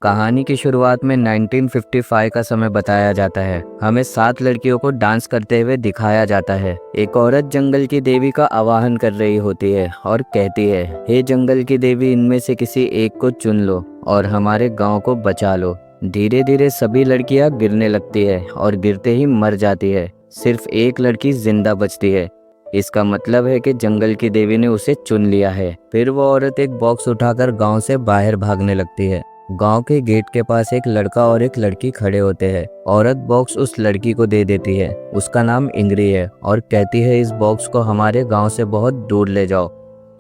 कहानी की शुरुआत में 1955 का समय बताया जाता है। हमें 7 लड़कियों को डांस करते हुए दिखाया जाता है। एक औरत जंगल की देवी का आवाहन कर रही होती है और कहती है, हे जंगल की देवी, इनमें से किसी एक को चुन लो और हमारे गांव को बचा लो। धीरे धीरे सभी लड़कियां गिरने लगती है और गिरते ही मर जाती है। सिर्फ एक लड़की जिंदा बचती है। इसका मतलब है कि जंगल की देवी ने उसे चुन लिया है। फिर वो औरत एक बॉक्स उठाकर गांव से बाहर भागने लगती है। गांव के गेट के पास एक लड़का और एक लड़की खड़े होते हैं। औरत बॉक्स उस लड़की को दे देती है। उसका नाम इंग्री है और कहती है, इस बॉक्स को हमारे गांव से बहुत दूर ले जाओ।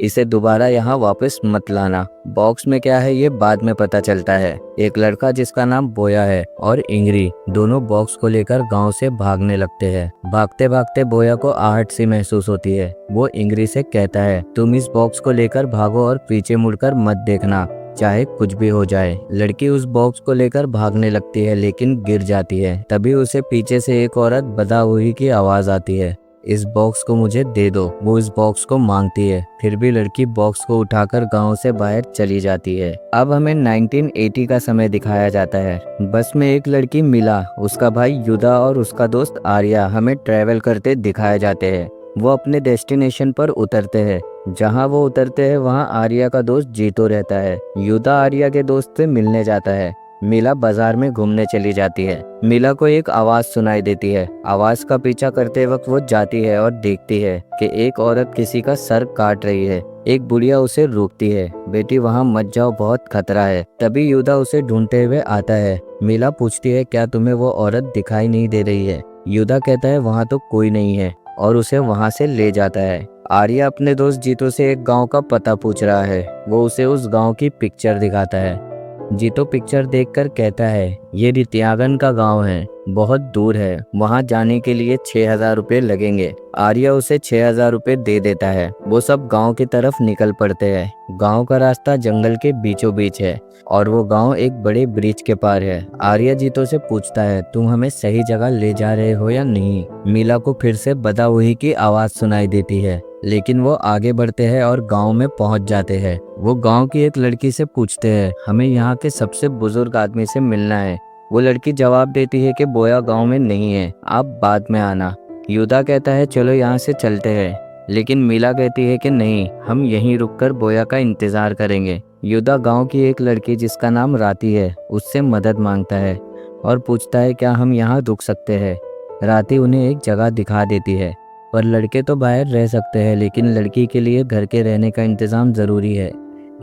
इसे दोबारा यहाँ वापस मत लाना। बॉक्स में क्या है ये बाद में पता चलता है। एक लड़का जिसका नाम बोया है और इंग्री दोनों बॉक्स को लेकर गांव से भागने लगते हैं। भागते भागते बोया को आहट सी महसूस होती है। वो इंग्री से कहता है, तुम इस बॉक्स को लेकर भागो और पीछे मुड़कर मत देखना, चाहे कुछ भी हो जाए। लड़की उस बॉक्स को लेकर भागने लगती है लेकिन गिर जाती है। तभी उसे पीछे से एक औरत बदा हुई की आवाज आती है, इस बॉक्स को मुझे दे दो। वो इस बॉक्स को मांगती है। फिर भी लड़की बॉक्स को उठाकर गांव से बाहर चली जाती है। अब हमें 1980 का समय दिखाया जाता है। बस में एक लड़की मिला, उसका भाई युदा और उसका दोस्त आर्या हमें ट्रैवल करते दिखाए जाते हैं। वो अपने डेस्टिनेशन पर उतरते हैं। जहाँ वो उतरते हैं वहाँ आर्या का दोस्त जीतो रहता है। युदा आर्या के दोस्त से मिलने जाता है। मीला बाजार में घूमने चली जाती है। मीला को एक आवाज सुनाई देती है। आवाज का पीछा करते वक्त वो जाती है और देखती है कि एक औरत किसी का सर काट रही है। एक बुढ़िया उसे रोकती है, बेटी वहाँ मत जाओ, बहुत खतरा है। तभी युदा उसे ढूंढते हुए आता है। मीला पूछती है, क्या तुम्हें वो औरत दिखाई नहीं दे रही है? युदा कहता है, वहाँ तो कोई नहीं है, और उसे वहाँ से ले जाता है। आर्या अपने दोस्त जीतो से एक गांव का पता पूछ रहा है। वो उसे उस गांव की पिक्चर दिखाता है। जीतो पिक्चर देखकर कहता है, ये रित्यागन का गांव है, बहुत दूर है, वहां जाने के लिए 6,000 रुपये लगेंगे। आर्या उसे 6,000 रुपये दे देता है। वो सब गांव की तरफ निकल पड़ते हैं। गांव का रास्ता जंगल के बीचों बीच है और वो गांव एक बड़े ब्रिज के पार है। आर्या जीतो से पूछता है, तुम हमें सही जगह ले जा रहे हो या नहीं? मीला को फिर से बदा हुई की आवाज सुनाई देती है, लेकिन वो आगे बढ़ते हैं और गांव में पहुंच जाते हैं। वो गांव की एक लड़की से पूछते हैं, हमें यहाँ के सबसे बुजुर्ग आदमी से मिलना है। वो लड़की जवाब देती है कि बोया गांव में नहीं है, आप बाद में आना। युदा कहता है, चलो यहाँ से चलते हैं, लेकिन मीला कहती है कि नहीं, हम यहीं रुककर बोया का इंतजार करेंगे। युदा गांव की एक लड़की जिसका नाम राती है उससे मदद मांगता है और पूछता है, क्या हम यहाँ रुक सकते हैं? राती उन्हें एक जगह दिखा देती है, पर लड़के तो बाहर रह सकते हैं, लेकिन लड़की के लिए घर के रहने का इंतजाम जरूरी है।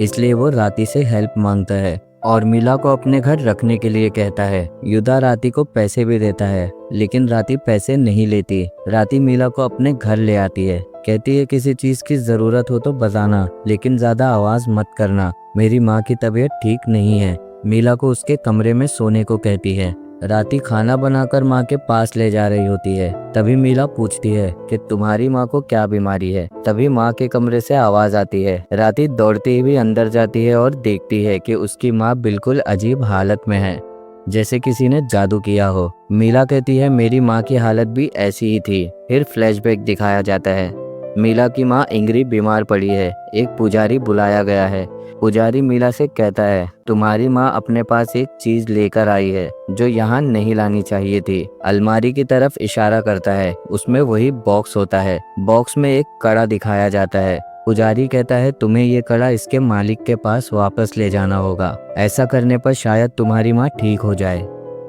इसलिए वो राती से हेल्प मांगता है और मीला को अपने घर रखने के लिए कहता है। युदा राती को पैसे भी देता है, लेकिन राती पैसे नहीं लेती। राती मीला को अपने घर ले आती है। कहती है, किसी चीज की जरूरत हो तो बताना, लेकिन ज्यादा आवाज मत करना, मेरी माँ की तबीयत ठीक नहीं है। मीला को उसके कमरे में सोने को कहती है। राती खाना बनाकर माँ के पास ले जा रही होती है। तभी मीला पूछती है कि तुम्हारी माँ को क्या बीमारी है? तभी माँ के कमरे से आवाज आती है। राती दौड़ती हुई अंदर जाती है और देखती है कि उसकी माँ बिल्कुल अजीब हालत में है, जैसे किसी ने जादू किया हो। मीला कहती है, मेरी माँ की हालत भी ऐसी ही थी। फिर फ्लैशबैक दिखाया जाता है। मीला की माँ इंग्री बीमार पड़ी है। एक पुजारी बुलाया गया है। पुजारी मीला से कहता है, तुम्हारी माँ अपने पास एक चीज लेकर आई है जो यहाँ नहीं लानी चाहिए थी। अलमारी की तरफ इशारा करता है। उसमें वही बॉक्स होता है। बॉक्स में एक कड़ा दिखाया जाता है। पुजारी कहता है, तुम्हें ये कड़ा इसके मालिक के पास वापस ले जाना होगा। ऐसा करने पर शायद तुम्हारी माँ ठीक हो जाए।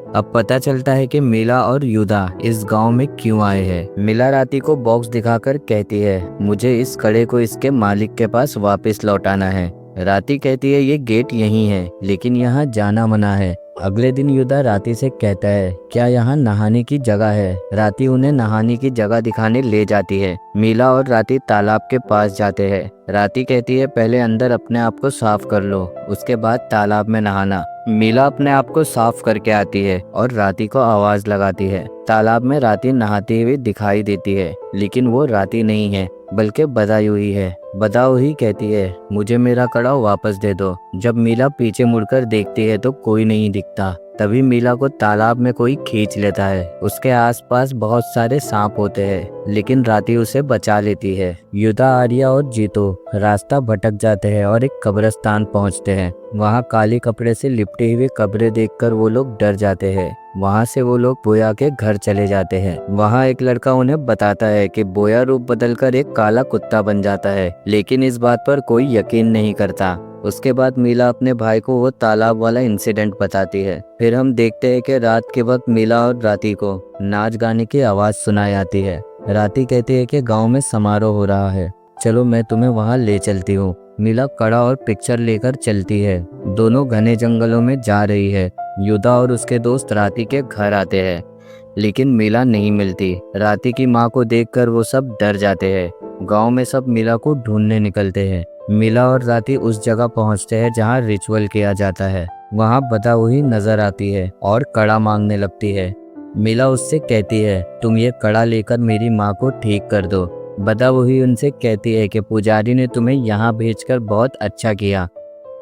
अब पता चलता है कि मीला और युदा इस गांव में क्यों आए हैं। मीला राती को बॉक्स दिखाकर कहती है, मुझे इस कड़े को इसके मालिक के पास वापस लौटाना है। राती कहती है, ये गेट यहीं है, लेकिन यहाँ जाना मना है। अगले दिन युदा राती से कहता है, क्या यहाँ नहाने की जगह है? राती उन्हें नहाने की जगह दिखाने ले जाती है। मीला और राती तालाब के पास जाते हैं। राती कहती है, पहले अंदर अपने आप को साफ कर लो, उसके बाद तालाब में नहाना। मीला अपने आप को साफ करके आती है और राती को आवाज लगाती है। तालाब में राती नहाती हुई दिखाई देती है, लेकिन वो राती नहीं है, बल्कि बदायूं है। बदायूं ही कहती है, मुझे मेरा कड़ा वापस दे दो। जब मीला पीछे मुड़कर देखती है तो कोई नहीं दिखता। तभी मीला को तालाब में कोई खींच लेता है। उसके आसपास बहुत सारे सांप होते हैं, लेकिन राती उसे बचा लेती है। युद्धा, आर्या और जीतो रास्ता भटक जाते हैं और एक कब्रिस्तान पहुंचते हैं। वहां काली कपड़े से लिपटी हुई कब्रें देखकर वो लोग डर जाते हैं। वहां से वो लोग बोया के घर चले जाते हैं। वहां एक लड़का उन्हें बताता है कि बोया रूप बदलकर एक काला कुत्ता बन जाता है, लेकिन इस बात पर कोई यकीन नहीं करता। उसके बाद मीला अपने भाई को वो तालाब वाला इंसिडेंट बताती है। फिर हम देखते हैं कि रात के वक्त मीला और राती को नाच गाने की आवाज सुनाई आती है। राती कहती है कि गांव में समारोह हो रहा है, चलो मैं तुम्हें वहां ले चलती हूँ। मीला कड़ा और पिक्चर लेकर चलती है। दोनों घने जंगलों में जा रही है। युद्धा और उसके दोस्त राती के घर आते हैं, लेकिन मीला नहीं मिलती। राती की माँ को देखकर वो सब डर जाते हैं। गांव में सब मीला को ढूंढने निकलते हैं। मीला और राती उस जगह पहुंचते हैं जहां रिचुअल किया जाता है। वहां बदा हुई नजर आती है और कड़ा मांगने लगती है। मीला उससे कहती है, तुम ये कड़ा लेकर मेरी माँ को ठीक कर दो। बदा हुई उनसे कहती है कि पुजारी ने तुम्हें यहाँ भेजकर बहुत अच्छा किया।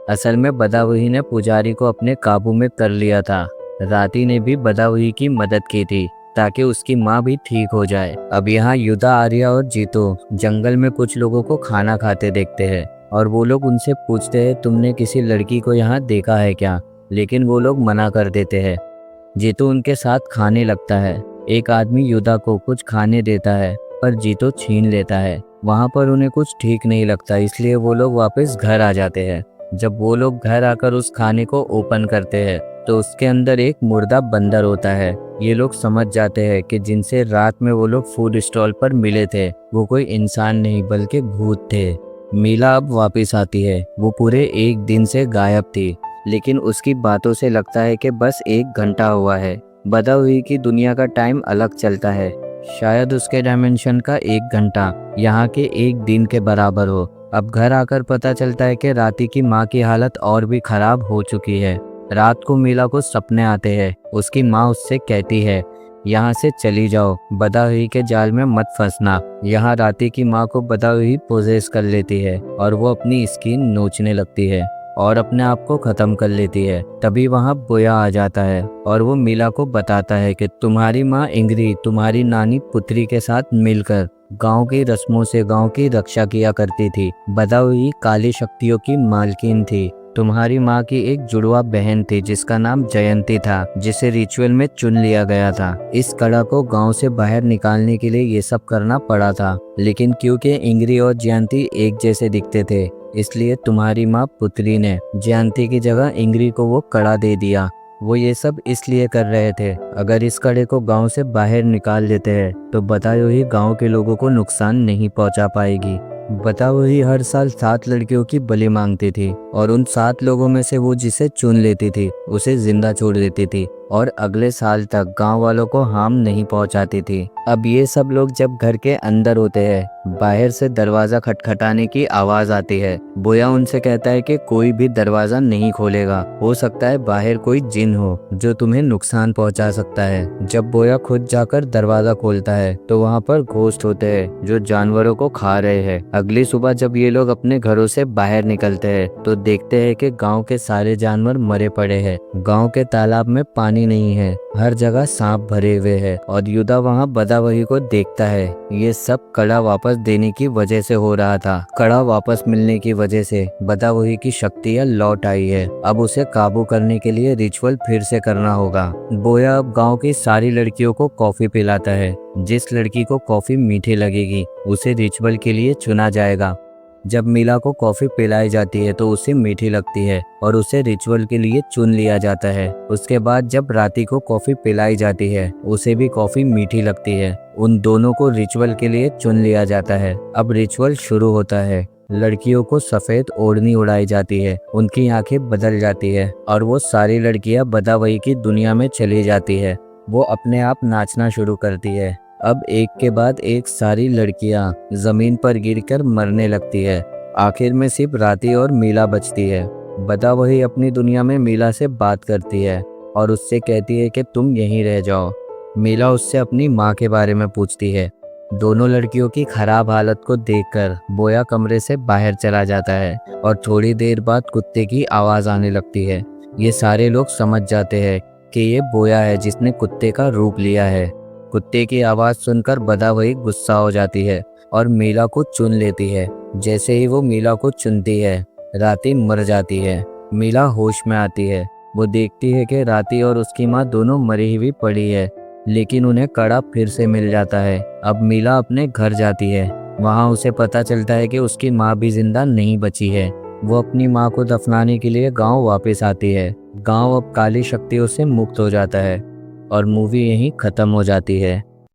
असल में बदा हुई ने पुजारी को अपने काबू में कर लिया था। राती ने भी बदा हुई की मदद की थी ताकि उसकी माँ भी ठीक हो जाए। अब यहाँ युद्धा, आर्या और जीतो जंगल में कुछ लोगों को खाना खाते देखते हैं और वो लोग उनसे पूछते हैं, तुमने किसी लड़की को यहाँ देखा है क्या? लेकिन वो लोग मना कर देते हैं। जीतो उनके साथ खाने लगता है। एक आदमी युद्धा को कुछ खाने देता है, पर जीतो छीन लेता है। वहाँ पर उन्हें कुछ ठीक नहीं लगता, इसलिए वो लोग वापस घर आ जाते हैं। जब वो लोग घर आकर उस खाने को ओपन करते हैं तो उसके अंदर एक मुर्दा बंदर होता है। ये लोग समझ जाते हैं कि जिनसे रात में वो लोग फूड स्टॉल पर मिले थे वो कोई इंसान नहीं बल्कि भूत थे। मीला अब वापस आती है। वो पूरे एक दिन से गायब थी, लेकिन उसकी बातों से लगता है कि बस 1 घंटा हुआ है। बदा हुई की दुनिया का टाइम अलग चलता है। शायद उसके डायमेंशन का 1 घंटा यहाँ के 1 दिन के बराबर हो। अब घर आकर पता चलता है कि राती की माँ की हालत और भी खराब हो चुकी है। रात को मीला को सपने आते हैं। उसकी माँ उससे कहती है, यहाँ से चली जाओ, बदा हुई के जाल में मत फंसना। यहाँ राती की माँ को बदा हुई पोजेस कर लेती है और वो अपनी स्किन नोचने लगती है और अपने आप को खत्म कर लेती है। तभी वहाँ बोया आ जाता है और वो मीला को बताता है कि तुम्हारी माँ इंग्री तुम्हारी नानी पुत्री के साथ मिलकर गांव की रस्मों से गांव की रक्षा किया करती थी। बदा हुई काली शक्तियों की मालकिन थी। तुम्हारी माँ की एक जुड़वा बहन थी जिसका नाम जयंती था, जिसे रिचुअल में चुन लिया गया था। इस कड़ा को गांव से बाहर निकालने के लिए ये सब करना पड़ा था, लेकिन क्योंकि इंग्री और जयंती एक जैसे दिखते थे, इसलिए तुम्हारी माँ पुत्री ने जयंती की जगह इंग्री को वो कड़ा दे दिया। वो ये सब इसलिए कर रहे थे, अगर इस कड़े को गांव से बाहर निकाल देते हैं तो बताओ ही गांव के लोगों को नुकसान नहीं पहुंचा पाएगी। बताओ ही हर साल 7 लड़कियों की बलि मांगती थी और उन 7 लोगों में से वो जिसे चुन लेती थी उसे जिंदा छोड़ देती थी और अगले साल तक गांव वालों को हार्म नहीं पहुंचाती थी। अब ये सब लोग जब घर के अंदर होते हैं, बाहर से दरवाजा खटखटाने की आवाज आती है। बोया उनसे कहता है कि कोई भी दरवाजा नहीं खोलेगा, हो सकता है बाहर कोई जिन हो जो तुम्हें नुकसान पहुंचा सकता है। जब बोया खुद जाकर दरवाजा खोलता है तो वहाँ पर घोस्ट होते हैं जो जानवरों को खा रहे हैं। अगली सुबह जब ये लोग अपने घरों से बाहर निकलते हैं तो देखते हैं कि गांव के सारे जानवर मरे पड़े हैं। गांव के तालाब में पानी नहीं है, हर जगह सांप भरे हुए हैं और युद्धा वहाँ बदा वही को देखता है। ये सब कड़ा वापस देने की वजह से हो रहा था। कड़ा वापस मिलने की वजह से बदा वही की शक्तियाँ लौट आई है। अब उसे काबू करने के लिए रिचुअल फिर से करना होगा। बोया अब गांव की सारी लड़कियों को कॉफी पिलाता है। जिस लड़की को कॉफी मीठी लगेगी उसे रिचुअल के लिए चुना जाएगा। जब मीला को कॉफी पिलाई जाती है तो उसे मीठी लगती है और उसे रिचुअल के लिए चुन लिया जाता है। उसके बाद जब राती को कॉफी पिलाई जाती है उसे भी कॉफी मीठी लगती है। उन दोनों को रिचुअल के लिए चुन लिया जाता है। अब रिचुअल शुरू होता है। लड़कियों को सफेद ओढ़नी उड़ाई जाती है, उनकी आंखें बदल जाती है और वो सारी लड़कियां बदावई की दुनिया में चली जाती है। वो अपने आप नाचना शुरू करती है। अब एक के बाद एक सारी लड़कियां जमीन पर गिरकर मरने लगती है। आखिर में सिर्फ राती और मीला बचती है। बदा वही अपनी दुनिया में मीला से बात करती है और उससे कहती है कि तुम यहीं रह जाओ। मीला उससे अपनी माँ के बारे में पूछती है। दोनों लड़कियों की खराब हालत को देखकर बोया कमरे से बाहर चला जाता है और थोड़ी देर बाद कुत्ते की आवाज आने लगती है। ये सारे लोग समझ जाते हैं कि ये बोया है जिसने कुत्ते का रूप लिया है। कुत्ते की आवाज़ सुनकर बदावही गुस्सा हो जाती है और मीला को चुन लेती है। जैसे ही वो मीला को चुनती है, राती मर जाती है। मीला होश में आती है। वो देखती है कि राती और उसकी माँ दोनों मरी हुई पड़ी है, लेकिन उन्हें कड़ा फिर से मिल जाता है। अब मीला अपने घर जाती है। वहाँ उसे पता चलता है कि उसकी माँ भी जिंदा नहीं बची है। वो अपनी माँ को दफनाने के लिए गांव वापस आती है। गांव अब काली शक्तियों से मुक्त हो जाता है और मूवी यहीं ख़त्म हो जाती है।